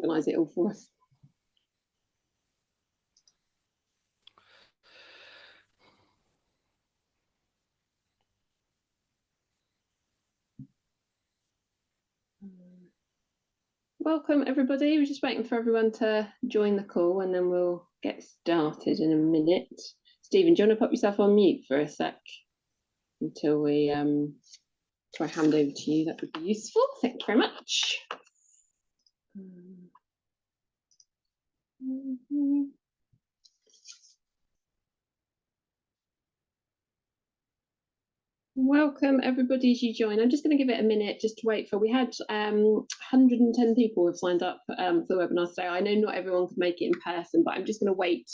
organise it all for us. Welcome everybody. We're just waiting for everyone to join the call and then we'll get started in a minute. Stephen, do you want to pop yourself on mute for a sec until we try hand over to you? That would be useful. Thank you very much. Welcome everybody as you join. I'm just going to give it a minute just to wait for, we had 110 people have signed up for the webinar today. I know not everyone can make it in person, but I'm just going to wait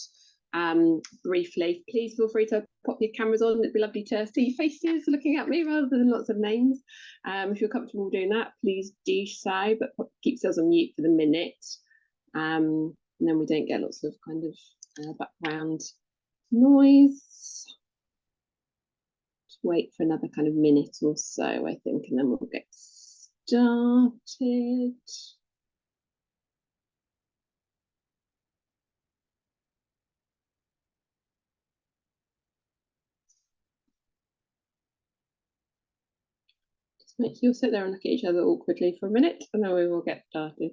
briefly. Please feel free to pop your cameras on. It'd be lovely to see faces looking at me rather than lots of names. If you're comfortable doing that, please do so, but keep yourselves on mute for the minute. And then we don't get lots of kind of background noise. Wait for another kind of minute or so, I think, and then we'll get started. Just make sure you'll sit there and look at each other awkwardly for a minute, and then we will get started.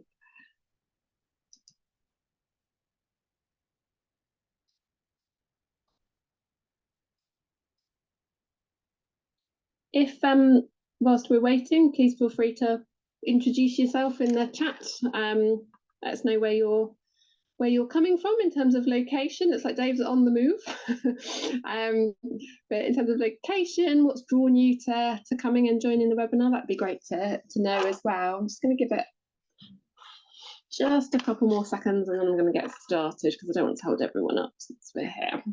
If whilst we're waiting, please feel free to introduce yourself in the chat. Let us know where you're coming from in terms of location. It's like Dave's on the move. But in terms of location, what's drawn you to coming and joining the webinar, that'd be great to know as well. I'm just going to give it just a couple more seconds and then I'm going to get started because I don't want to hold everyone up since we're here.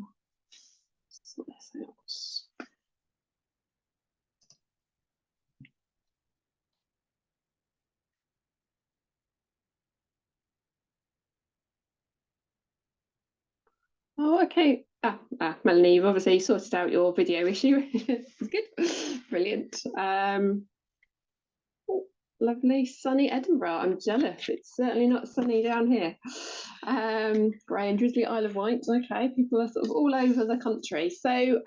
Sort this out. Oh, okay. Melanie, you've obviously sorted out your video issue. It's good. Brilliant. Oh, lovely sunny Edinburgh. I'm jealous. It's certainly not sunny down here. Grey and drizzly Isle of Wight. Okay, people are sort of all over the country. So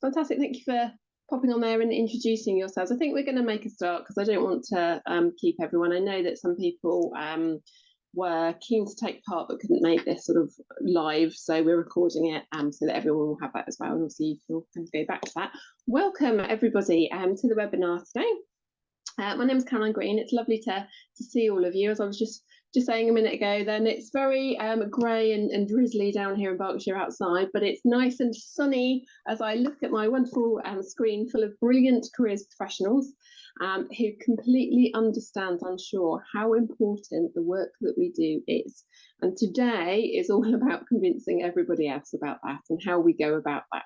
fantastic. Thank you for popping on there and introducing yourselves. I think we're going to make a start because I don't want to keep everyone. I know that some people were keen to take part but couldn't make this sort of live, so we're recording it so that everyone will have that as well, and obviously you can go back to that. Welcome everybody to the webinar today. My name is Caroline Green. It's lovely to see all of you. As I was just saying a minute ago, then it's very grey and drizzly down here in Berkshire outside, but it's nice and sunny as I look at my wonderful screen full of brilliant careers professionals who completely understand, I'm sure, how important the work that we do is. And today is all about convincing everybody else about that and how we go about that.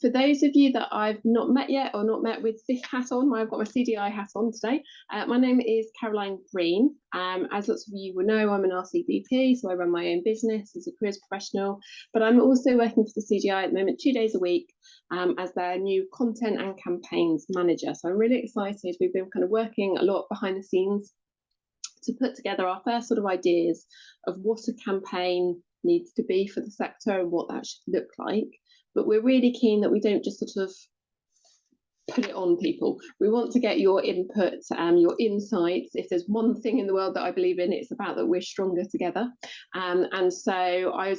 For those of you that I've not met yet or not met with this hat on, I've got my CDI hat on today. My name is Caroline Green. As lots of you will know, I'm an RCBP, so I run my own business as a careers professional, but I'm also working for the CDI at the moment 2 days a week as their new content and campaigns manager. So I'm really excited. We've been kind of working a lot behind the scenes to put together our first sort of ideas of what a campaign needs to be for the sector and what that should look like. But we're really keen that we don't just sort of put it on people. We want to get your input, your insights. If there's one thing in the world that I believe in, it's about that we're stronger together. And so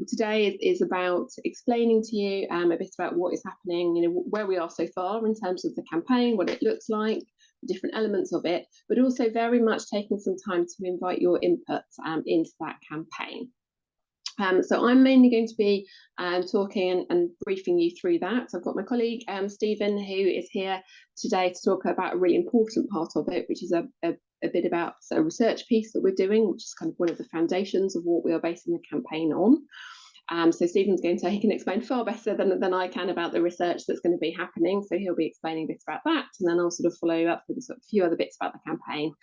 today is about explaining to you a bit about what is happening, you know, where we are so far in terms of the campaign, what it looks like, the different elements of it, but also very much taking some time to invite your input into that campaign. So I'm mainly going to be talking and briefing you through that. So I've got my colleague Stephen, who is here today to talk about a really important part of it, which is a bit about a research piece that we're doing, which is kind of one of the foundations of what we are basing the campaign on. So Stephen's he can explain far better than I can about the research that's going to be happening. So he'll be explaining a bit about that, and then I'll sort of follow up with a few other bits about the campaign.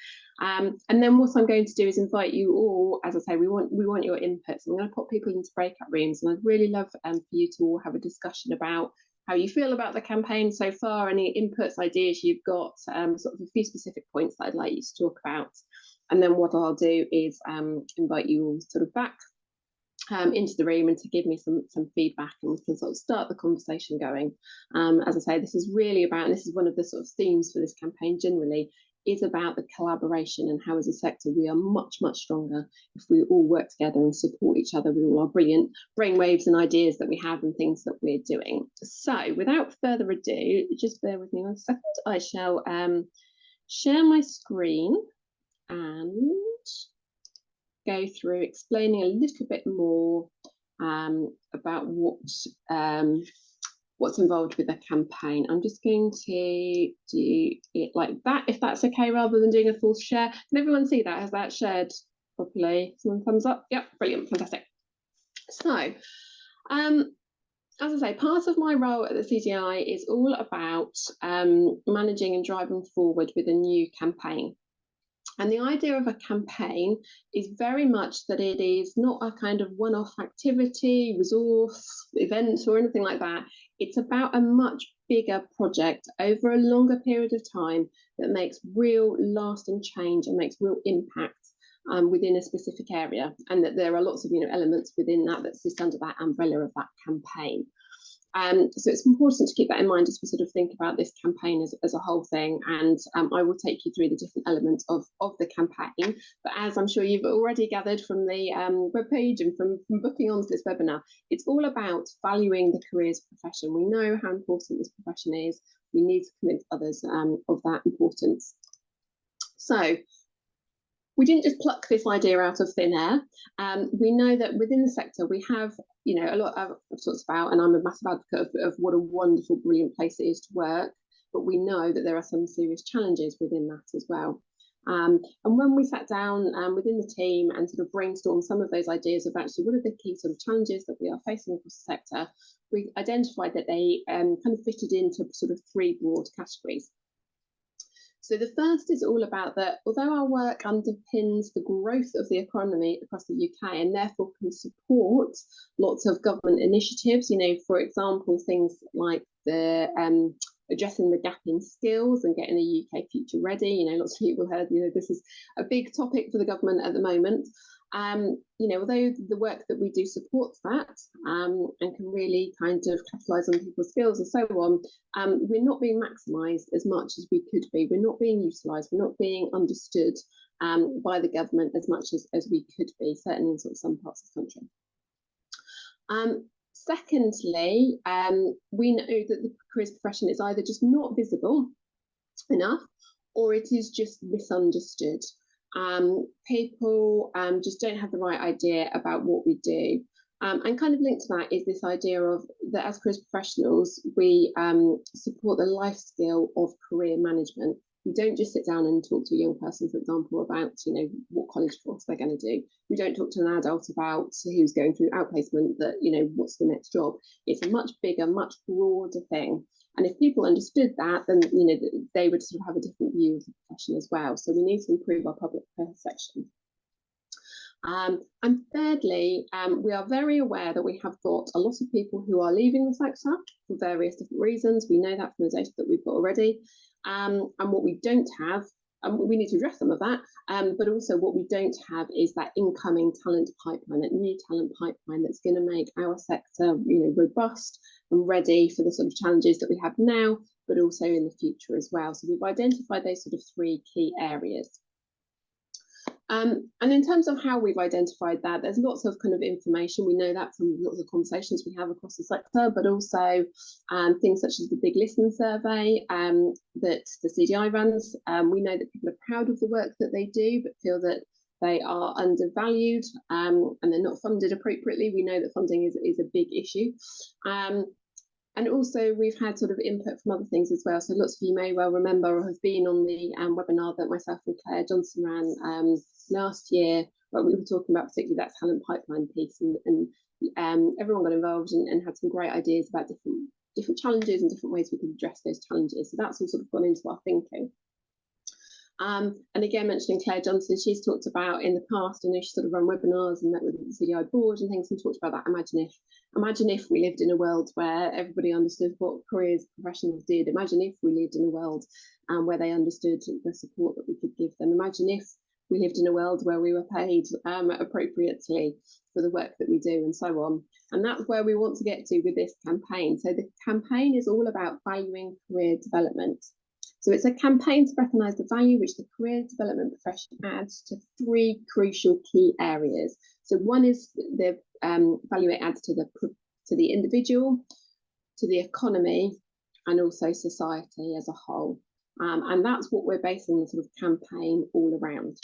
And then what I'm going to do is invite you all, as I say, we want your input. So I'm going to pop people into breakout rooms, and I'd really love for you to all have a discussion about how you feel about the campaign so far, any inputs, ideas you've got, sort of a few specific points that I'd like you to talk about. And then what I'll do is invite you all sort of back into the room and to give me some feedback, and we can sort of start the conversation going. As I say, this is really about, and this is one of the sort of themes for this campaign generally, is about the collaboration and how as a sector we are much stronger if we all work together and support each other with all our brilliant brainwaves and ideas that we have and things that we're doing. So without further ado, just bear with me 1 second. I shall share my screen and go through explaining a little bit more about what's involved with the campaign. I'm just going to do it like that, if that's okay, rather than doing a full share. Can everyone see that? Has that shared properly? Someone thumbs up? Yep, brilliant, fantastic. So, as I say, part of my role at the CDI is all about managing and driving forward with a new campaign. And the idea of a campaign is very much that it is not a kind of one-off activity, resource, event, or anything like that. It's about a much bigger project over a longer period of time that makes real lasting change and makes real impact within a specific area, and that there are lots of elements within that sit under that umbrella of that campaign. So it's important to keep that in mind as we sort of think about this campaign as a whole thing, and I will take you through the different elements of the campaign. But as I'm sure you've already gathered from the webpage and from booking onto this webinar, it's all about valuing the careers profession. We know how important this profession is. We need to convince others of that importance. So we didn't just pluck this idea out of thin air. We know that within the sector we have, a lot I've talked about, and I'm a massive advocate of what a wonderful, brilliant place it is to work, but we know that there are some serious challenges within that as well. And when we sat down within the team and sort of brainstormed some of those ideas of actually what are the key sort of challenges that we are facing across the sector, we identified that they kind of fitted into sort of 3 broad categories. So the first is all about that, although our work underpins the growth of the economy across the UK and therefore can support lots of government initiatives, for example, things like the addressing the gap in skills and getting the UK future ready. Lots of people heard, this is a big topic for the government at the moment. Although the work that we do supports that and can really kind of capitalise on people's skills and so on, we're not being maximised as much as we could be. We're not being utilised. We're not being understood by the government as much as we could be, certainly in sort of some parts of the country. Secondly, we know that the careers profession is either just not visible enough or it is just misunderstood. People just don't have the right idea about what we do. And kind of linked to that is this idea of that as careers professionals, we support the life skill of career management. We don't just sit down and talk to a young person, for example, about what college course they're going to do. We don't talk to an adult about who's going through outplacement, that what's the next job. It's a much bigger, much broader thing. And if people understood that, then they would sort of have a different view of the profession as well. So we need to improve our public perception. And thirdly, we are very aware that we have got a lot of people who are leaving the sector for various different reasons. We know that from the data that we've got already. And what we don't have, we need to address some of that, but also what we don't have is that incoming talent pipeline, that new talent pipeline that's going to make our sector robust and ready for the sort of challenges that we have now, but also in the future as well. So we've identified those sort of 3 key areas. And in terms of how we've identified that, there's lots of kind of information. We know that from lots of conversations we have across the sector, but also things such as the Big Listen survey that the CDI runs. We know that people are proud of the work that they do, but feel that they are undervalued and they're not funded appropriately. We know that funding is a big issue. And also we've had sort of input from other things as well. So lots of you may well remember or have been on the webinar that myself and Claire Johnson ran last year, where we were talking about particularly that talent pipeline piece, and everyone got involved and had some great ideas about different challenges and different ways we could address those challenges. So that's all sort of gone into our thinking. And again, mentioning Claire Johnson, she's talked about in the past, I know she's sort of run webinars and met with the CDI board and things, and talked about that. Imagine if we lived in a world where everybody understood what careers professionals did. Imagine if we lived in a world where they understood the support that we could give them. Imagine if we lived in a world where we were paid appropriately for the work that we do, and so on. And that's where we want to get to with this campaign. So the campaign is all about valuing career development. So it's a campaign to recognise the value which the career development profession adds to 3 crucial key areas. So one is the value it adds to the individual, to the economy, and also society as a whole. And that's what we're basing the sort of campaign all around.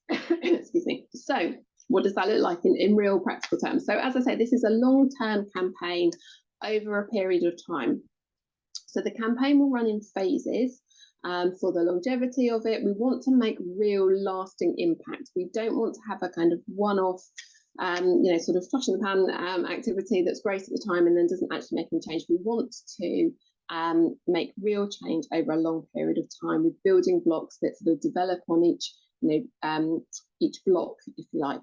Excuse me. So what does that look like in real practical terms? So as I say, this is a long-term campaign over a period of time. So the campaign will run in phases. For the longevity of it, we want to make real lasting impact. We don't want to have a kind of one-off, sort of flash in the pan activity that's great at the time and then doesn't actually make any change. We want to make real change over a long period of time with building blocks that sort of develop on each block, if you like.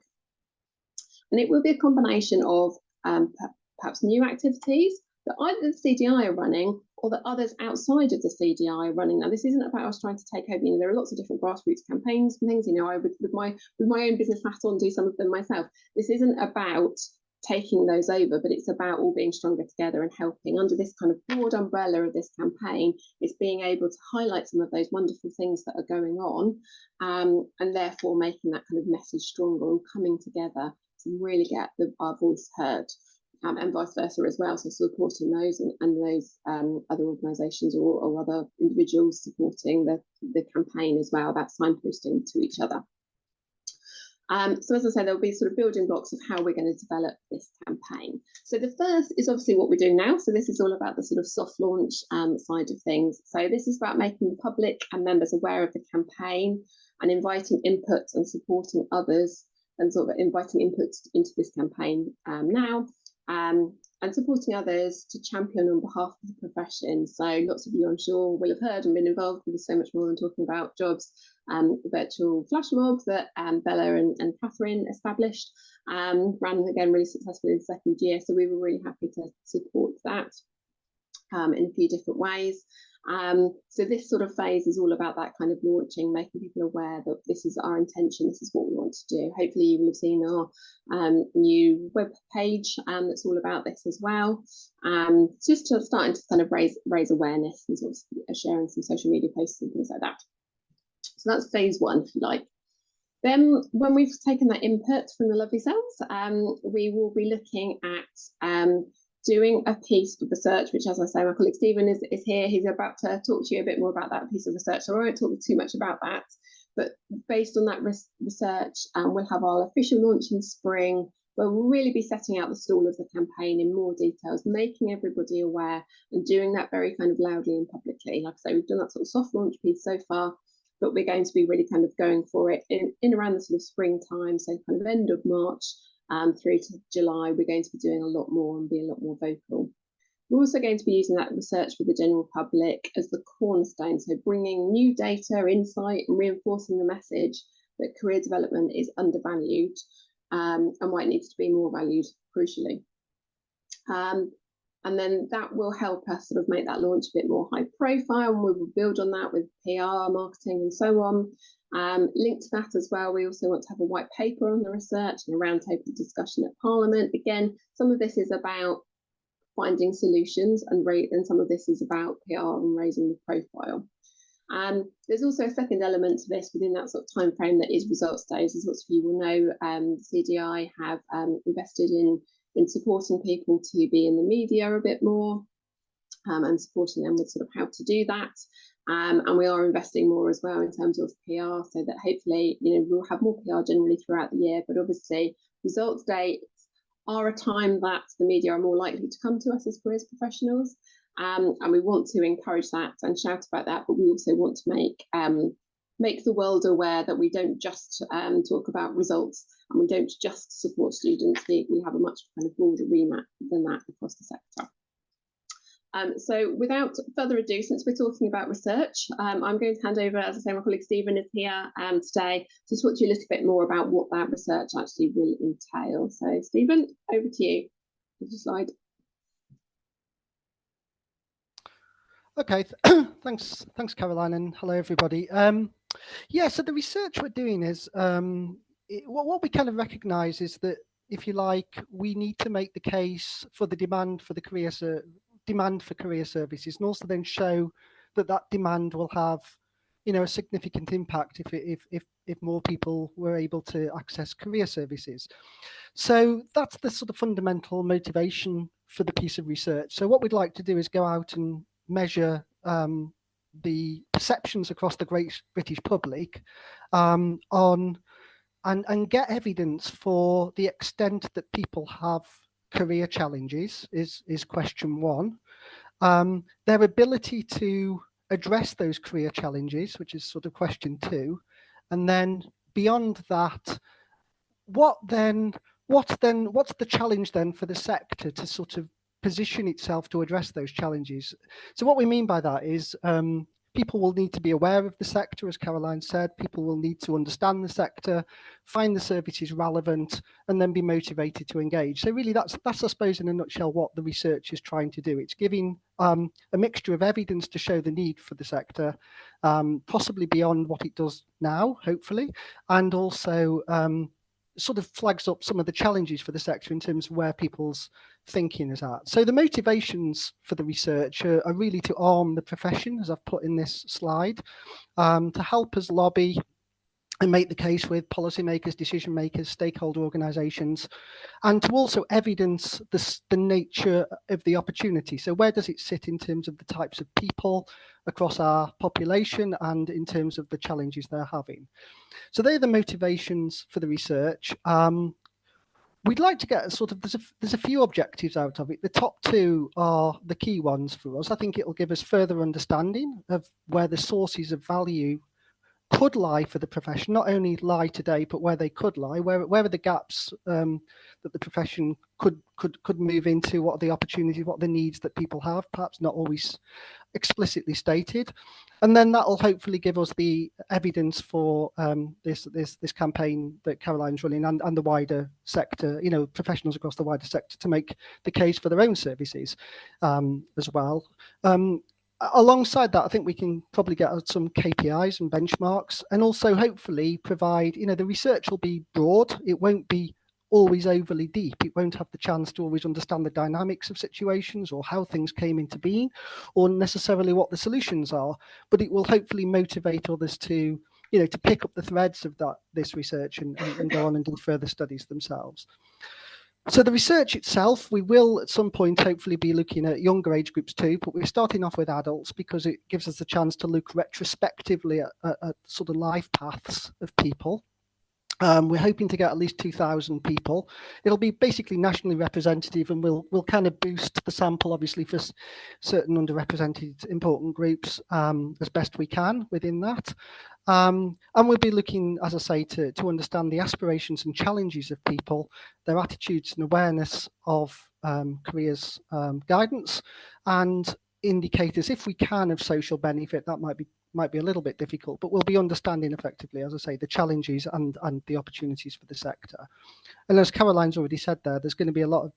And it will be a combination of perhaps new activities that either the CDI are running or that others outside of the CDI are running. Now, this isn't about us trying to take over. There are lots of different grassroots campaigns and things. I would, with my own business hat on, do some of them myself. This isn't about taking those over, but it's about all being stronger together and helping under this kind of broad umbrella of this campaign. It's being able to highlight some of those wonderful things that are going on, and therefore making that kind of message stronger, all coming together to really get our voice heard. And vice versa as well, so supporting those and those other organisations or other individuals supporting the campaign as well, that signposting to each other. So as I say, there'll be sort of building blocks of how we're going to develop this campaign. So the first is obviously what we're doing now. So this is all about the sort of soft launch side of things. So this is about making the public and members aware of the campaign and inviting input and supporting others and sort of inviting input into this campaign now. And supporting others to champion on behalf of the profession. So lots of you, I'm sure, will have heard and been involved with so much more than talking about jobs. The virtual flash mob that Bella and Catherine established, ran again really successfully in the second year. So we were really happy to support that in a few different ways. So this sort of phase is all about that kind of launching, making people aware that this is our intention, this is what we want to do. Hopefully you will have seen our new web page that's all about this as well. Just starting to kind of raise awareness and sort of sharing some social media posts and things like that. So that's phase 1, if you like. Then when we've taken that input from the lovely cells, we will be looking at doing a piece of research, which, as I say, my colleague Stephen is here. He's about to talk to you a bit more about that piece of research, so I won't talk too much about that. But based on that research, we'll have our official launch in spring, where we'll really be setting out the stall of the campaign in more details, making everybody aware and doing that very kind of loudly and publicly. Like I say, we've done that sort of soft launch piece so far, but we're going to be really kind of going for it in around the sort of springtime, so kind of end of March, through to July. We're going to be doing a lot more and be a lot more vocal. We're also going to be using that research with the general public as the cornerstone, so bringing new data, insight, and reinforcing the message that career development is undervalued and why it needs to be more valued, crucially. And then that will help us sort of make that launch a bit more high profile, and we will build on that with PR, marketing, and so on. Linked to that as well, we also want to have a white paper on the research and a roundtable discussion at Parliament. Again, some of this is about finding solutions, and some of this is about PR and raising the profile. There's also a second element to this within that sort of time frame that is results days. As lots of you will know, CDI have invested in supporting people to be in the media a bit more, and supporting them with sort of how to do that. And we are investing more as well in terms of PR, so that hopefully, we'll have more PR generally throughout the year. But obviously, results dates are a time that the media are more likely to come to us as careers professionals. And we want to encourage that and shout about that, but we also want to make the world aware that we don't just talk about results, and we don't just support students. We have a much kind of broader remit than that across the sector. So without further ado, since we're talking about research, I'm going to hand over, as I say, my colleague Stephen is here today to talk to you a little bit more about what that research actually will entail. So Stephen, over to you. Here's your slide. Okay, thanks Caroline, and hello everybody. Yeah, so the research we're doing is what we kind of recognise is that, if you like, we need to make the case for the demand for career services, and also then show that that demand will have, you know, a significant impact if more people were able to access career services. So that's the sort of fundamental motivation for the piece of research. So what we'd like to do is go out and measure the perceptions across the great British public on and get evidence for the extent that people have career challenges is question one. Their ability to address those career challenges, which is sort of question two, and then beyond that, what's the challenge then for the sector to sort of position itself to address those challenges? So what we mean by that is people will need to be aware of the sector, as Caroline said. People will need to understand the sector, find the services relevant, and then be motivated to engage. So really that's I suppose in a nutshell what the research is trying to do. It's giving a mixture of evidence to show the need for the sector, possibly beyond what it does now, hopefully, and also sort of flags up some of the challenges for the sector in terms of where people's thinking is at. So the motivations for the research are really to arm the profession, as I've put in this slide, to help us lobby and make the case with policymakers, decision makers, stakeholder organisations, and to also evidence the nature of the opportunity. So where does it sit in terms of the types of people across our population and in terms of the challenges they're having? So they're the motivations for the research. We'd like to get a sort of, there's a few objectives out of it. The top two are the key ones for us. I think it will give us further understanding of where the sources of value could lie for the profession, not only lie today, but where they could lie, where are the gaps that the profession could move into, what are the opportunities, what are the needs that people have, perhaps not always explicitly stated. And then that will hopefully give us the evidence for this campaign that Caroline's running and the wider sector, you know, professionals across the wider sector to make the case for their own services as well. Alongside that, I think we can probably get some KPIs and benchmarks, and also hopefully provide, you know, the research will be broad. It won't be always overly deep. It won't have the chance to always understand the dynamics of situations or how things came into being or necessarily what the solutions are, but it will hopefully motivate others to, you know, to pick up the threads of this research and go on and do further studies themselves. So the research itself, we will at some point hopefully be looking at younger age groups too, but we're starting off with adults because it gives us a chance to look retrospectively at sort of life paths of people. We're hoping to get at least 2,000 people. It'll be basically nationally representative, and we'll kind of boost the sample, obviously, for certain underrepresented important groups as best we can within that. And we'll be looking, as I say, to understand the aspirations and challenges of people, their attitudes and awareness of careers guidance, and indicators, if we can, of social benefit. That might be a little bit difficult, but we'll be understanding effectively, as I say, the challenges and the opportunities for the sector. And as Caroline's already said there, there's going to be a lot of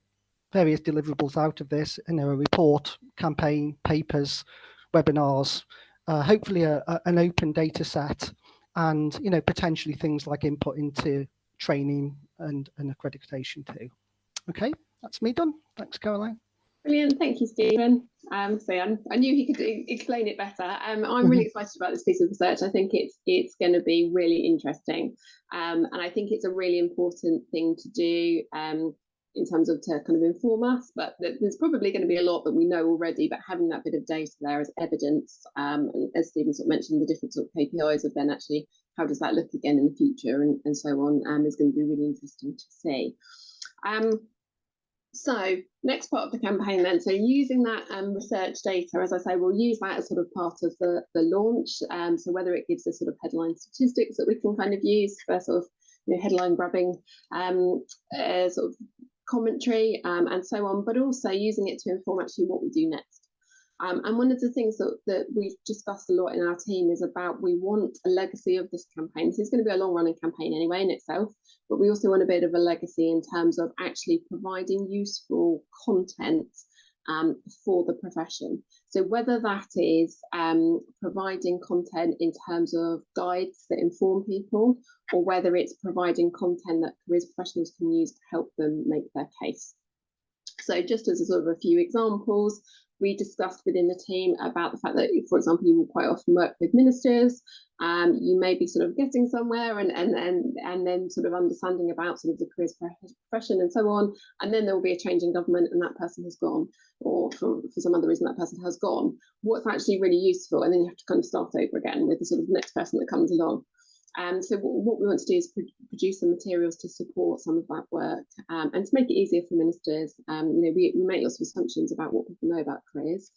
various deliverables out of this, you know, a report, campaign, papers, webinars, hopefully an open data set, and, you know, potentially things like input into training and accreditation too. Okay, that's me done. Thanks, Caroline. Brilliant, thank you, Stephen. So I knew he could explain it better. I'm really excited about this piece of research. I think it's going to be really interesting, and I think it's a really important thing to do in terms of to kind of inform us. But there's probably going to be a lot that we know already, but having that bit of data there as evidence, and as Stephen sort of mentioned, the different sort of KPIs of then actually how does that look again in the future and so on, is going to be really interesting to see. So next part of the campaign then, so using that research data, as I say, we'll use that as sort of part of the launch. So whether it gives us sort of headline statistics that we can kind of use for sort of, you know, headline grabbing sort of commentary and so on, but also using it to inform actually what we do next. And one of the things that we've discussed a lot in our team is about, we want a legacy of this campaign. This is going to be a long running campaign anyway in itself, but we also want a bit of a legacy in terms of actually providing useful content for the profession. So whether that is providing content in terms of guides that inform people, or whether it's providing content that careers professionals can use to help them make their case. So just as a sort of a few examples, we discussed within the team about the fact that, for example, you will quite often work with ministers. You may be sort of getting somewhere and then sort of understanding about sort of the careers profession and so on. And then there will be a change in government and that person has gone, or for some other reason that person has gone. What's actually really useful? And then you have to kind of start over again with the sort of next person that comes along. So what we want to do is produce some materials to support some of that work, and to make it easier for ministers. We make lots of assumptions about what people know about careers.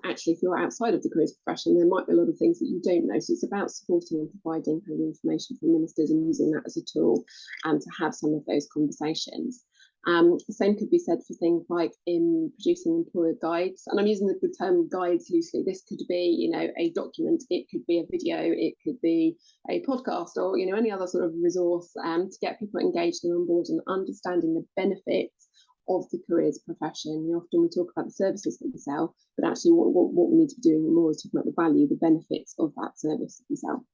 Actually, if you're outside of the careers profession, there might be a lot of things that you don't know. So it's about supporting and providing kind of information from ministers and using that as a tool to have some of those conversations. The same could be said for things like in producing employer guides, and I'm using the term guides loosely. This could be, a document, it could be a video, it could be a podcast, or any other sort of resource to get people engaged and on board and understanding the benefits of the careers profession. Often we talk about the services that we sell, but actually what we need to be doing more is talking about the value, the benefits of that service that we sell.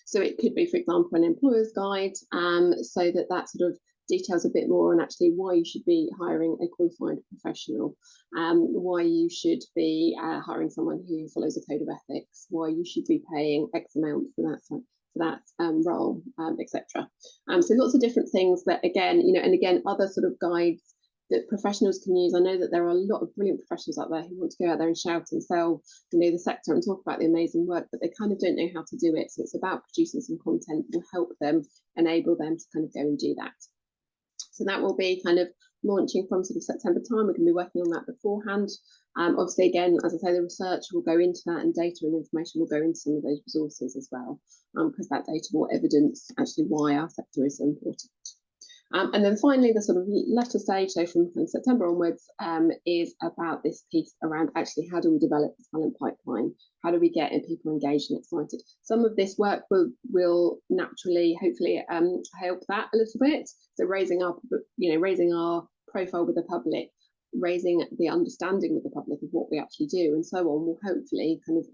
So it could be, for example, an employer's guide, so that sort of details a bit more on actually why you should be hiring a qualified professional, why you should be hiring someone who follows a code of ethics, why you should be paying X amount for that role, etc. So lots of different things that, again, and again, other sort of guides that professionals can use. I know that there are a lot of brilliant professionals out there who want to go out there and shout and sell, the sector and talk about the amazing work, but they kind of don't know how to do it. So it's about producing some content that will help them, enable them to kind of go and do that. So that will be kind of launching from sort of September time. We're going to be working on that beforehand. Obviously, again, as I say, the research will go into that, and data and information will go into some of those resources as well, because that data will evidence actually why our sector is so important. And then finally, the sort of latter stage, so from September onwards, is about this piece around actually how do we develop the talent pipeline? How do we get people engaged and excited? Some of this work will naturally, hopefully, help that a little bit. So raising our profile with the public, raising the understanding with the public of what we actually do, and so on, will hopefully kind of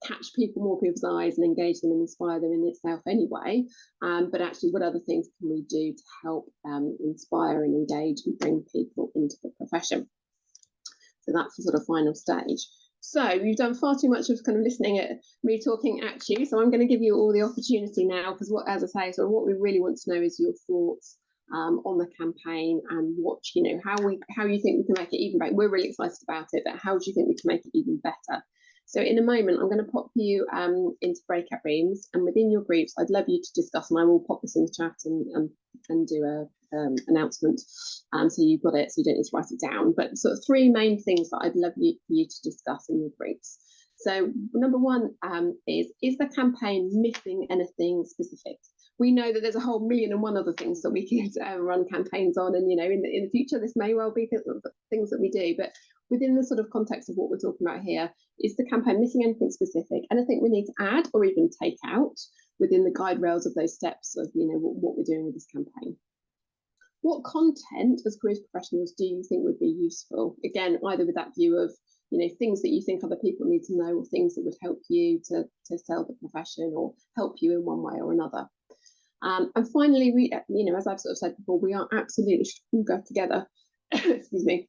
catch more people's eyes and engage them and inspire them in itself anyway. But actually, what other things can we do to help inspire and engage and bring people into the profession? So that's the sort of final stage. So you've done far too much of kind of listening at me talking at you. So I'm going to give you all the opportunity now, because as I say, so what we really want to know is your thoughts on the campaign, and what how you think we can make it even better. We're really excited about it, but how do you think we can make it even better? So in a moment, I'm going to pop you into breakout rooms, and within your groups, I'd love you to discuss, and I will pop this in the chat and do a announcement, so you've got it, so you don't need to write it down. But sort of three main things that I'd love for you to discuss in your groups. So number one is the campaign missing anything specific? We know that there's a whole million and one other things that we could run campaigns on, and in the future this may well be things that we do, but within the sort of context of what we're talking about here, is the campaign missing anything specific? Anything we need to add or even take out within the guide rails of those steps of what we're doing with this campaign? What content as careers professionals do you think would be useful? Again, either with that view of things that you think other people need to know, or things that would help you to sell the profession or help you in one way or another. And finally, we, as I've sort of said before, we are absolutely go together. Excuse me.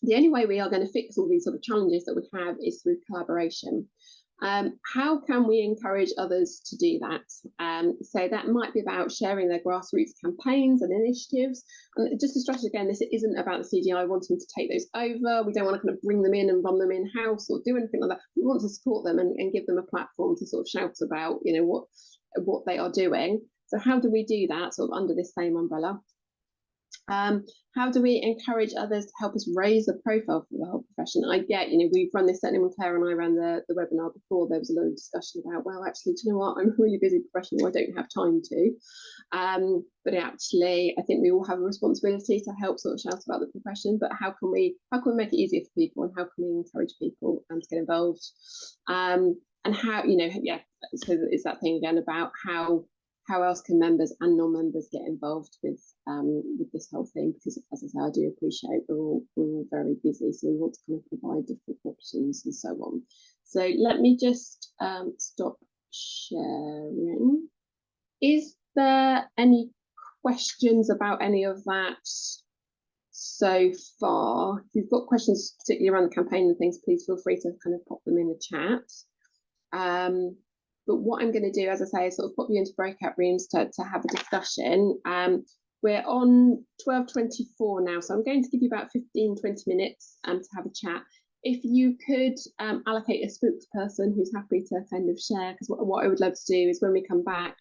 The only way we are going to fix all these sort of challenges that we have is through collaboration. How can we encourage others to do that? So that might be about sharing their grassroots campaigns and initiatives. And just to stress again, this isn't about the CDI wanting to take those over. We don't want to kind of bring them in and run them in-house or do anything like that. We want to support them and give them a platform to sort of shout about, what they are doing. So how do we do that sort of under this same umbrella? How do we encourage others to help us raise the profile for the whole profession? I get, we've run this, certainly when Claire and I ran the webinar before, there was a lot of discussion about, well, actually, do you know what? I'm a really busy professional, I don't have time to. But actually, I think we all have a responsibility to help sort of shout about the profession, but how can we make it easier for people, and how can we encourage people to get involved? And how, so it's that thing again about how else can members and non-members get involved with this whole thing? Because, as I say, I do appreciate we're all very busy, so we want to kind of provide different options and so on. So let me just stop sharing. Is there any questions about any of that so far? If you've got questions particularly around the campaign and things, please feel free to kind of pop them in the chat. But what I'm going to do, as I say, is sort of pop you into breakout rooms to have a discussion. We're on 12:24 now, so I'm going to give you about 15-20 minutes to have a chat. If you could allocate a spokesperson who's happy to kind of share, because what I would love to do is when we come back,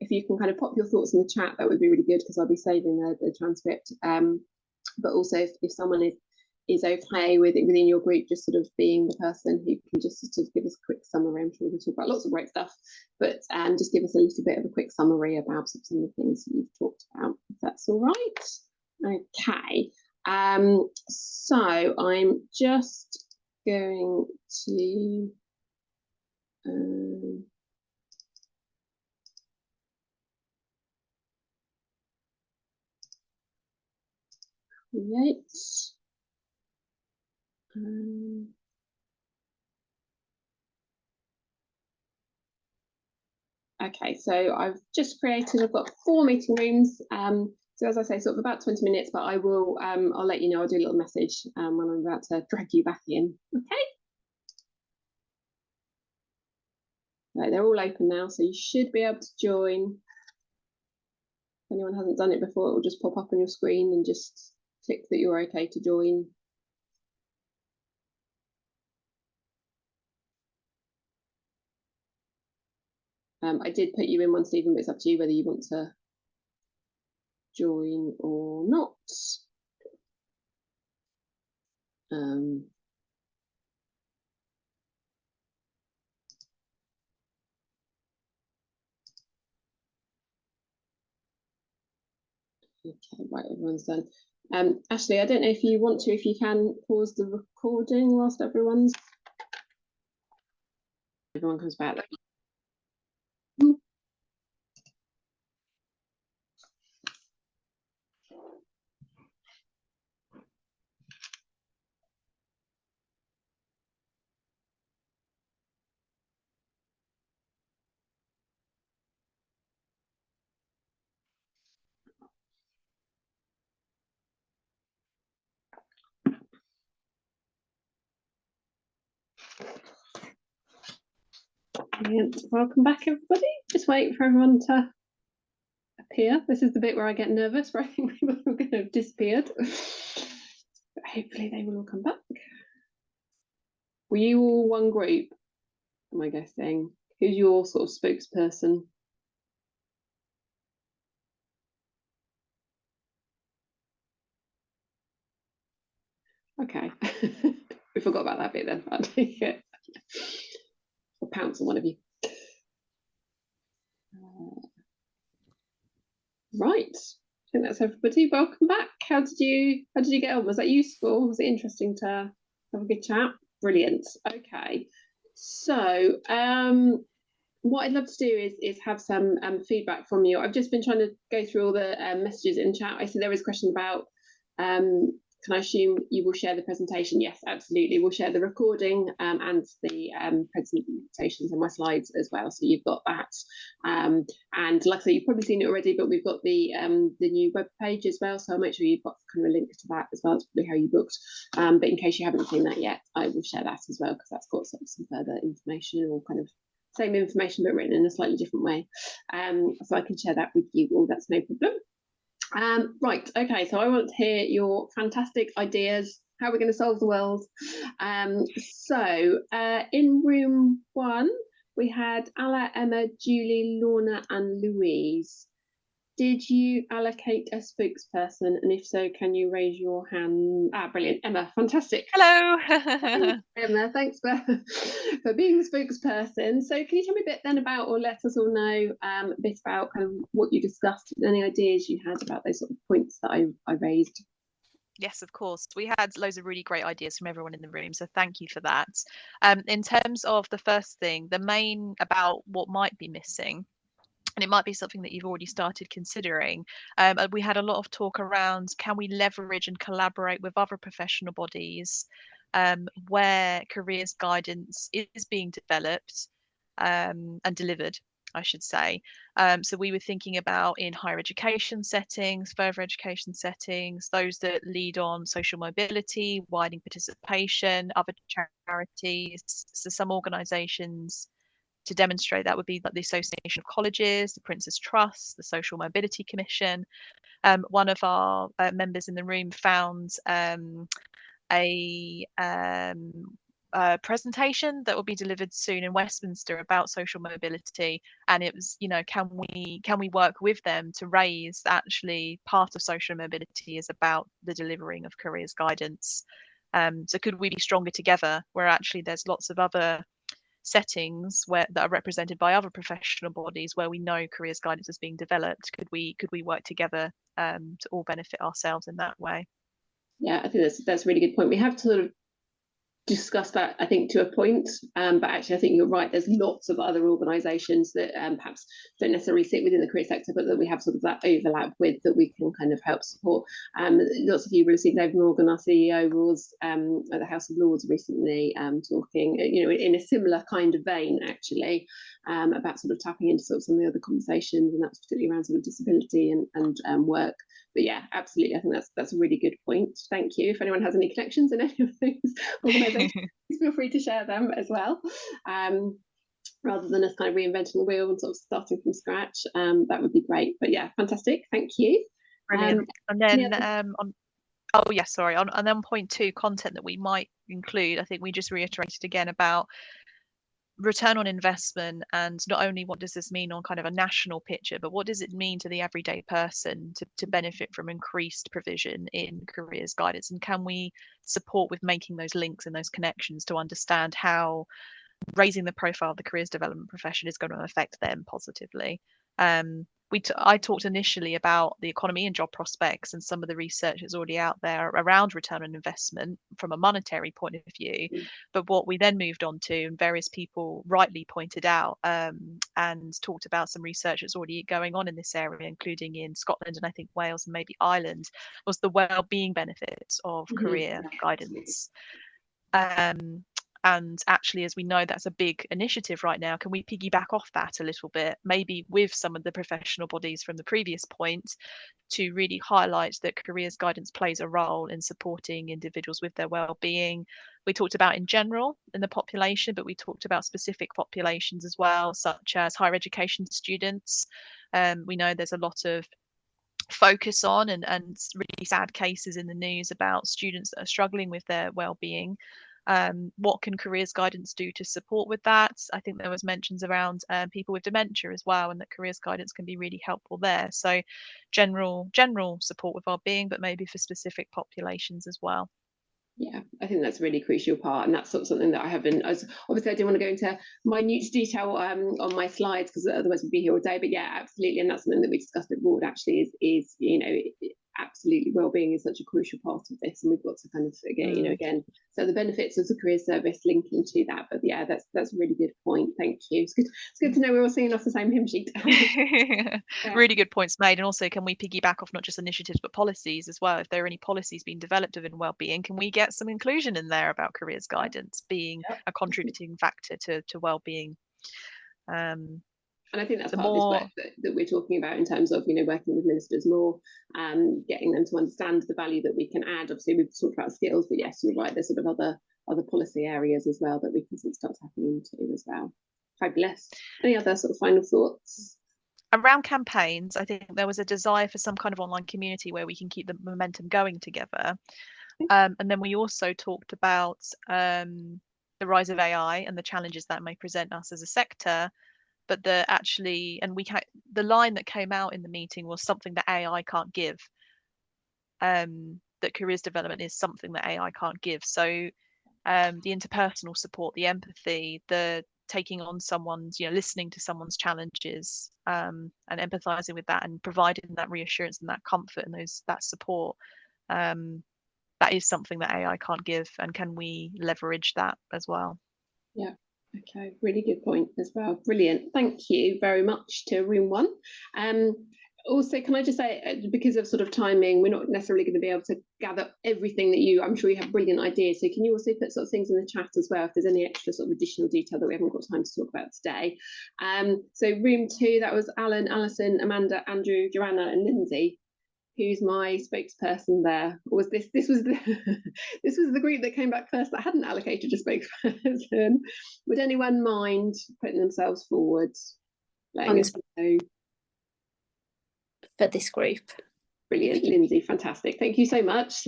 if you can kind of pop your thoughts in the chat, that would be really good, because I'll be saving the transcript. But also, if someone is okay with it within your group, just sort of being the person who can just sort of give us a quick summary. I'm sure we'll talk about lots of great stuff, but just give us a little bit of a quick summary about some of the things you've talked about, if that's all right. Okay. So I'm just going to create. Okay, so I've just created, I've got 4 meeting rooms. So as I say, sort of about 20 minutes, but I will, I'll let you know, I'll do a little message when I'm about to drag you back in. Okay. Right, they're all open now, so you should be able to join. If anyone hasn't done it before, it will just pop up on your screen, and just click that you're okay to join. I did put you in one, Stephen, but it's up to you whether you want to join or not. Okay, right, everyone's done. Ashley, I don't know if you want to, if you can pause the recording whilst everyone comes back. Brilliant. Welcome back, everybody. Just wait for everyone to appear. This is the bit where I get nervous, where I think people are going to have disappeared. But hopefully they will all come back. Were you all one group? Am I guessing? Who's your sort of spokesperson? Okay. We forgot about that bit then. I'll take it. I'll pounce on one of you. Right. I think that's everybody. Welcome back. How did you get on? Was that useful? Was it interesting to have a good chat? Brilliant. Okay. So what I'd love to do is have some feedback from you. I've just been trying to go through all the messages in chat. I see there was a question about can I assume you will share the presentation? Yes, absolutely. We'll share the recording and the presentations and my slides as well. So you've got that. And like I say, you've probably seen it already, but we've got the new web page as well. So I'll make sure you've got kind of a link to that as well. It's probably how you booked. But in case you haven't seen that yet, I will share that as well, because that's got some further information, or kind of same information but written in a slightly different way. So I can share that with you all. That's no problem. Right, okay, so I want to hear your fantastic ideas, how we're going to solve the world. So in room 1, we had Alla, Emma, Julie, Lorna and Louise. did you allocate a spokesperson? And if so, can you raise your hand? Brilliant. Emma, fantastic. Hello. Emma, thanks for being the spokesperson. So can you tell me a bit then about, or let us all know a bit about kind of what you discussed, any ideas you had about those sort of points that I raised? Yes, of course. We had loads of really great ideas from everyone in the room, so thank you for that. In terms of the first thing, the main about what might be missing, and it might be something that you've already started considering. We had a lot of talk around, can we leverage and collaborate with other professional bodies where careers guidance is being developed and delivered, I should say. So we were thinking about in higher education settings, further education settings, those that lead on social mobility, widening participation, other charities. So some organisations to demonstrate that would be like the Association of Colleges, the Prince's Trust, the Social Mobility Commission. One of our members in the room found a presentation that will be delivered soon in Westminster about social mobility, and it was, can we work with them to raise actually part of social mobility is about the delivering of careers guidance. So could we be stronger together, where actually there's lots of other settings that are represented by other professional bodies where we know careers guidance is being developed? Could we work together to all benefit ourselves in that way? Yeah, I think that's a really good point. We have to sort of discuss that, I think, to a point, but actually I think you're right, there's lots of other organisations that perhaps don't necessarily sit within the career sector, but that we have sort of that overlap with, that we can kind of help support. Lots of you will have seen David Morgan, our CEO, was at the House of Lords recently, talking in a similar kind of vein actually, about sort of tapping into sort of some of the other conversations, and that's particularly around sort of disability and work. But yeah, absolutely, I think that's a really good point. Thank you. If anyone has any connections in any of those organisations, feel free to share them as well. Rather than us kind of reinventing the wheel and sort of starting from scratch, that would be great. But yeah, fantastic. Thank you. Brilliant. And then and then point two, content that we might include. I think we just reiterated again about return on investment, and not only what does this mean on kind of a national picture, but what does it mean to the everyday person to benefit from increased provision in careers guidance, and can we support with making those links and those connections to understand how raising the profile of the careers development profession is going to affect them positively. I talked initially about the economy and job prospects and some of the research that's already out there around return on investment from a monetary point of view. But what we then moved on to, and various people rightly pointed out and talked about some research that's already going on in this area, including in Scotland and I think Wales and maybe Ireland, was the well-being benefits of career guidance. And actually, as we know, that's a big initiative right now. Can we piggyback off that a little bit, maybe with some of the professional bodies from the previous point, to really highlight that careers guidance plays a role in supporting individuals with their well-being? We talked about in general in the population, but we talked about specific populations as well, such as higher education students. We know there's a lot of focus on and really sad cases in the news about students that are struggling with their well-being. What can careers guidance do to support with that? I think there was mentions around people with dementia as well, and that careers guidance can be really helpful there. So general support with well-being, but maybe for specific populations as well. Yeah, I think that's a really crucial part, and that's sort of something that I haven't. Obviously, I didn't want to go into minute detail on my slides, because otherwise we'd be here all day. But yeah, absolutely, and that's something that we discussed at board. Actually, is absolutely well-being is such a crucial part of this, and we've got to kind of again. So the benefits of the career service linking to that. But yeah, that's a really good point. Thank you. It's good to know we're all singing off the same hymn sheet. Really good points made. And also, can we piggyback off not just initiatives but policies as well? If there are any policies being developed within well-being, can we get some inclusion in there about careers guidance being a contributing factor to well-being? And I think that's part of this work that we're talking about in terms of working with ministers more, getting them to understand the value that we can add. Obviously, we've talked about skills, but yes, you're right. There's sort of other policy areas as well that we can sort of start tapping into as well. Fabulous. Any other sort of final thoughts? Around campaigns, I think there was a desire for some kind of online community where we can keep the momentum going together. And then we also talked about the rise of AI and the challenges that may present us as a sector. but the line that came out in the meeting was something that AI can't give. That careers development is something that AI can't give. So the interpersonal support, the empathy, the taking on someone's, listening to someone's challenges, and empathizing with that and providing that reassurance and that comfort and that support, that is something that AI can't give. And can we leverage that as well? Yeah. Okay, really good point as well. Brilliant. Thank you very much to Room One. Also, can I just say, because of sort of timing, we're not necessarily going to be able to gather everything that I'm sure you have brilliant ideas. So can you also put sort of things in the chat as well, if there's any extra sort of additional detail that we haven't got time to talk about today. So Room Two, that was Alan, Alison, Amanda, Andrew, Joanna and Lindsay. Who's my spokesperson there? Or was this was the this was the group that came back first that hadn't allocated a spokesperson? Would anyone mind putting themselves forward, letting us know? For this group. Brilliant, Lindsay, fantastic. Thank you so much.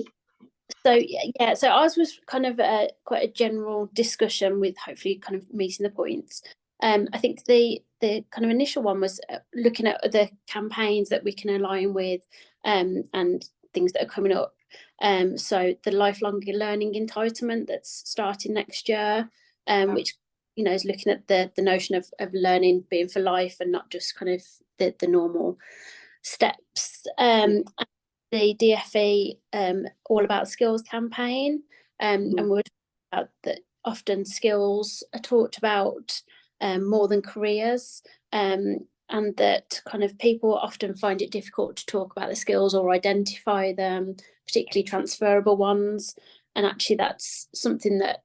So yeah, so ours was kind of quite a general discussion with hopefully kind of meeting the points. I think the kind of initial one was looking at the campaigns that we can align with, and things that are coming up. So the lifelong learning entitlement that's starting next year, which is looking at the notion of learning being for life and not just kind of the normal steps. The DFE All About Skills campaign, and we're talking about that often skills are talked about more than careers, and that kind of people often find it difficult to talk about the skills or identify them, particularly transferable ones. And actually that's something that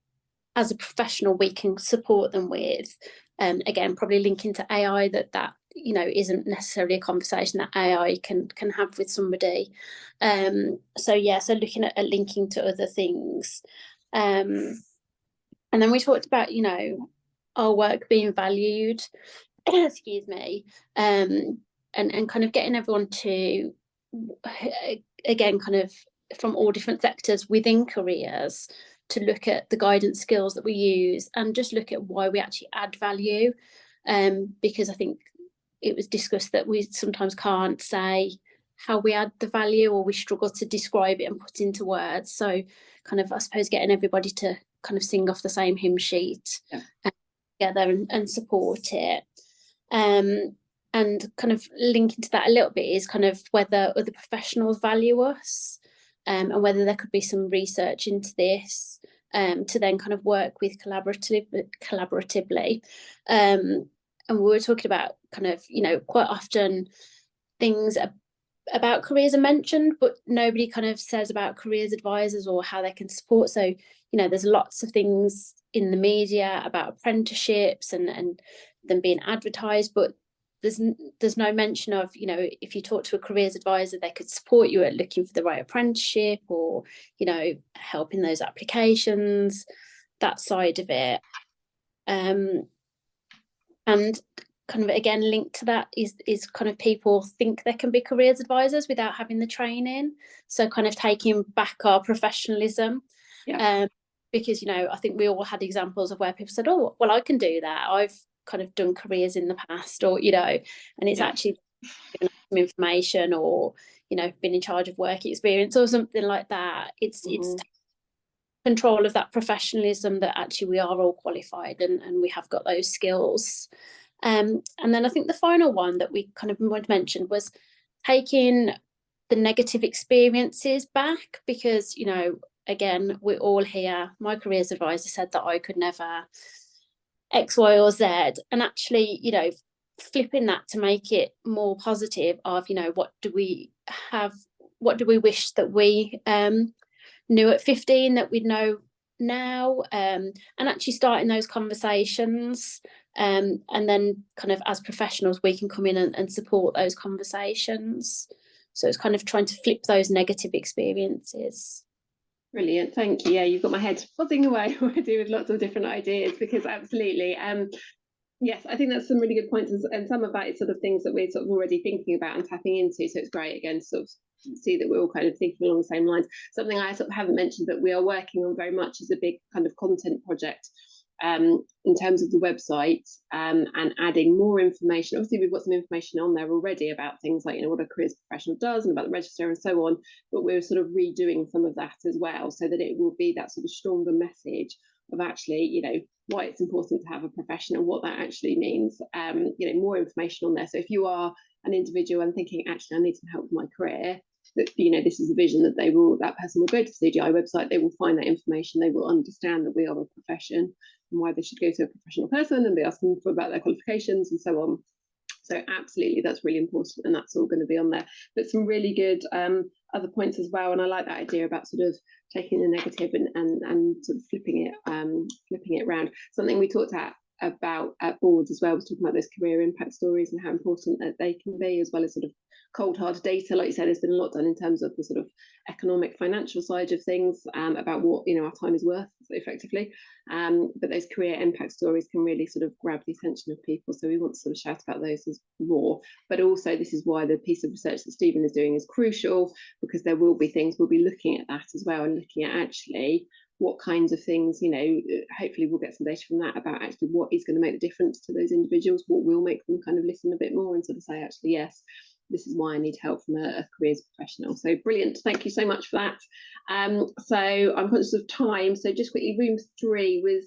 as a professional we can support them with. Again, probably linking to AI, that isn't necessarily a conversation that AI can have with somebody. So looking at linking to other things. And then we talked about, our work being valued, excuse me, and kind of getting everyone to, again, kind of from all different sectors within careers, to look at the guidance skills that we use and just look at why we actually add value. Because I think it was discussed that we sometimes can't say how we add the value, or we struggle to describe it and put into words. So kind of, I suppose, getting everybody to kind of sing off the same hymn sheet together and support it. And kind of linking to that a little bit is kind of whether other professionals value us, and whether there could be some research into this, to then kind of work with collaboratively. And we were talking about kind of, quite often things about careers are mentioned, but nobody kind of says about careers advisors or how they can support. So, there's lots of things in the media about apprenticeships and them being advertised, but there's no mention of, if you talk to a careers advisor, they could support you at looking for the right apprenticeship, or, helping those applications, that side of it. And kind of, again, linked to that is kind of people think they can be careers advisors without having the training. So kind of taking back our professionalism. Because, I think we all had examples of where people said, oh, well, I can do that. I've kind of done careers in the past, or, and it's actually given some information, or, been in charge of work experience or something like that. It's control of that professionalism, that actually we are all qualified and we have got those skills. And then I think the final one that we kind of mentioned was taking the negative experiences back, because, again, we're all here. My careers advisor said that I could never X, Y, or Z, and actually, flipping that to make it more positive of, what do we wish that we knew at 15 that we know now, and actually starting those conversations, and then kind of as professionals we can come in and support those conversations. So it's kind of trying to flip those negative experiences. Brilliant, thank you. Yeah, you've got my head buzzing away already with lots of different ideas, because absolutely, yes, I think that's some really good points, and some of that is sort of things that we're sort of already thinking about and tapping into. So it's great, again, to sort of see that we're all kind of thinking along the same lines. Something I sort of haven't mentioned that we are working on very much is a big kind of content project in terms of the website, and adding more information. Obviously, we've got some information on there already about things like, what a careers professional does and about the register and so on, but we're sort of redoing some of that as well, so that it will be that sort of stronger message of actually, why it's important to have a profession and what that actually means. More information on there. So if you are an individual and thinking, actually, I need some help with my career, that this is the vision, that person will go to the CGI website, they will find that information, they will understand that we are a profession and why they should go to a professional person and be asking about their qualifications and so on. So absolutely, that's really important, and that's all going to be on there. But some really good other points as well, and I like that idea about sort of taking the negative and sort of flipping it around. Something we talked about at boards as well was talking about those career impact stories and how important that they can be, as well as sort of cold hard data. Like you said, there's been a lot done in terms of the sort of economic financial side of things, about what our time is worth effectively, but those career impact stories can really sort of grab the attention of people, so we want to sort of shout about those as more. But also, this is why the piece of research that Stephen is doing is crucial, because there will be things, we'll be looking at that as well, and looking at actually what kinds of things, hopefully we'll get some data from that about actually what is going to make the difference to those individuals, what will make them kind of listen a bit more and sort of say, actually, yes, this is why I need help from a careers professional. So brilliant, thank you so much for that. So I'm conscious of time, so just quickly, room 3 with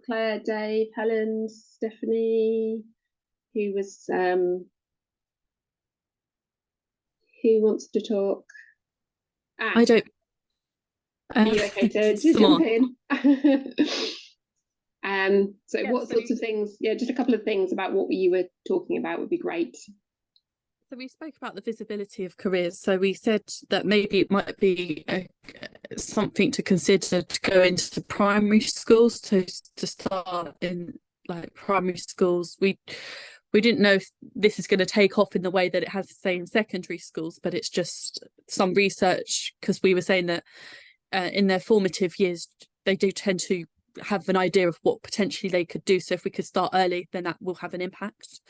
Claire, Dave, Helen, Stephanie, who wants to talk? I don't. Are you okay to jump in? So yeah, what sorts of things, just a couple of things about what you were talking about would be great. So we spoke about the visibility of careers. So we said that maybe it might be something to consider to go into primary schools, to start in like primary schools. We didn't know if this is going to take off in the way that it has, say, in secondary schools, but it's just some research, because we were saying that in their formative years, they do tend to have an idea of what potentially they could do. So if we could start early, then that will have an impact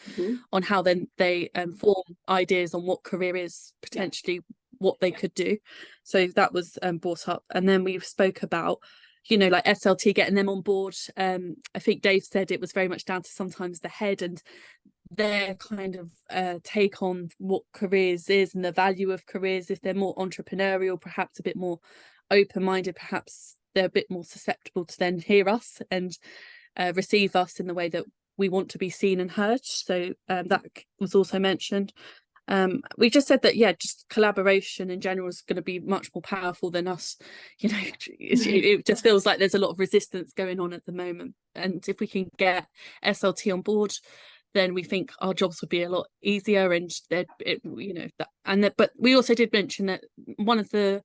on how then they form ideas on what career is potentially what they could do. So that was brought up. And then we spoke about, like SLT, getting them on board. I think Dave said it was very much down to sometimes the head and their kind of take on what careers is and the value of careers. If they're more entrepreneurial, perhaps a bit more open-minded, perhaps they're a bit more susceptible to then hear us and receive us in the way that we want to be seen and heard. So that was also mentioned. We just said that, just collaboration in general is going to be much more powerful than us. It just feels like there's a lot of resistance going on at the moment. And if we can get SLT on board, then we think our jobs would be a lot easier. And but we also did mention that one of the,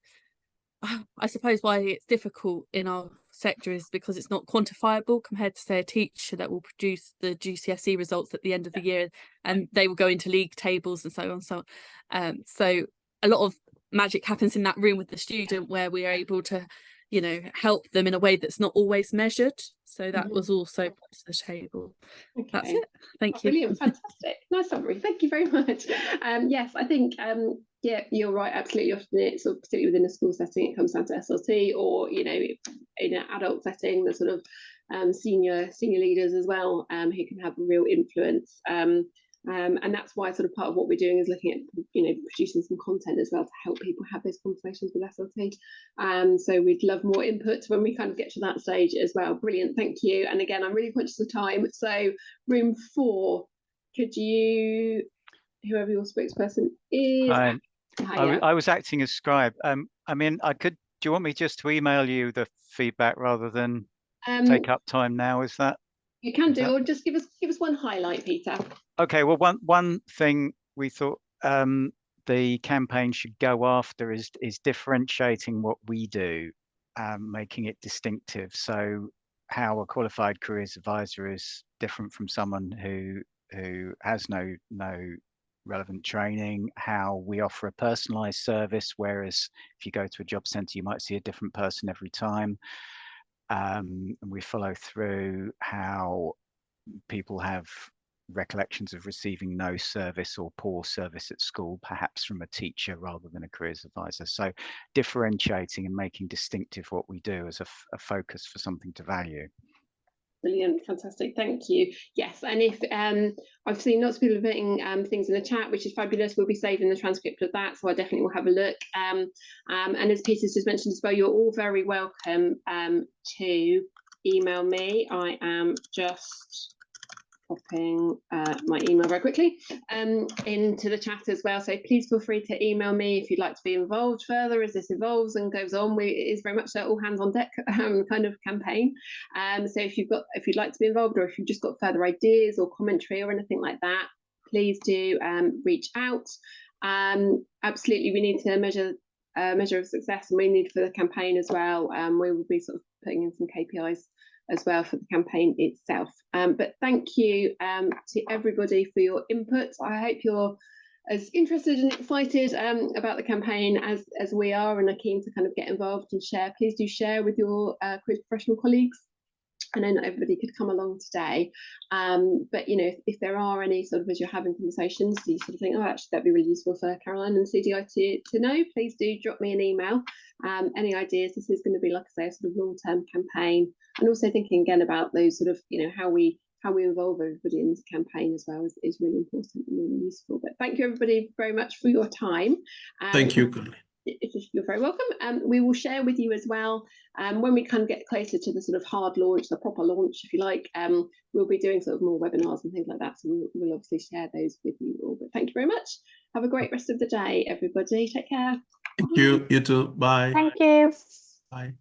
I suppose, why it's difficult in our sector is because it's not quantifiable compared to, say, a teacher that will produce the GCSE results at the end of the year, and they will go into league tables and so on. So a lot of magic happens in that room with the student, where we are able to, help them in a way that's not always measured. So that was also put to the table. Okay. That's it. Thank you. Brilliant, fantastic, nice summary. Thank you very much. Yes, I think you're right. Absolutely, often it's sort of, particularly within a school setting, it comes down to SLT, or in an adult setting, the sort of senior leaders as well, who can have a real influence. And that's why sort of part of what we're doing is looking at producing some content as well to help people have those conversations with SLT. So we'd love more input when we kind of get to that stage as well. Brilliant, thank you. And again, I'm really conscious of time, so room 4, could you, whoever your spokesperson is. I was acting as scribe. I mean, do you want me just to email you the feedback rather than take up time now? Is that? You can do, or just give us one highlight, Peter. Okay, well, one thing we thought the campaign should go after is differentiating what we do, making it distinctive. So how a qualified careers advisor is different from someone who has no relevant training, how we offer a personalized service, whereas if you go to a job centre, you might see a different person every time. And we follow through how people have recollections of receiving no service or poor service at school, perhaps from a teacher rather than a careers advisor. So differentiating and making distinctive what we do as a focus for something to value. Brilliant, fantastic, thank you. Yes, and if I've seen lots of people putting things in the chat, which is fabulous. We'll be saving the transcript of that, so I definitely will have a look. And as Peter's just mentioned as well, you're all very welcome to email me. I am just popping my email very quickly into the chat as well, so please feel free to email me if you'd like to be involved further as this evolves and goes on. It is very much all hands on deck kind of campaign, so if you'd like to be involved, or if you've just got further ideas or commentary or anything like that, please do reach out. Absolutely, we need to measure of success, and we need for the campaign as well. We will be sort of putting in some KPIs as well for the campaign itself. But thank you to everybody for your input. I hope you're as interested and excited about the campaign as we are, and are keen to kind of get involved and share. Please do share with your quiz professional colleagues. I know not everybody could come along today, but if there are any sort of, as you're having conversations, you sort of think, oh, actually that'd be really useful for Caroline and the CDI to know, please do drop me an email. Any ideas? This is going to be, like I say, a sort of long-term campaign, and also thinking again about those sort of, how we involve everybody in this campaign as well is really important and really useful. But thank you everybody very much for your time. Thank you, Caroline. You're very welcome. We will share with you as well when we kind of get closer to the sort of hard launch, the proper launch, if you like. We'll be doing sort of more webinars and things like that, so we'll obviously share those with you all. But thank you very much. Have a great rest of the day, everybody. Take care. Thank you. You too. Bye. Thank you. Bye.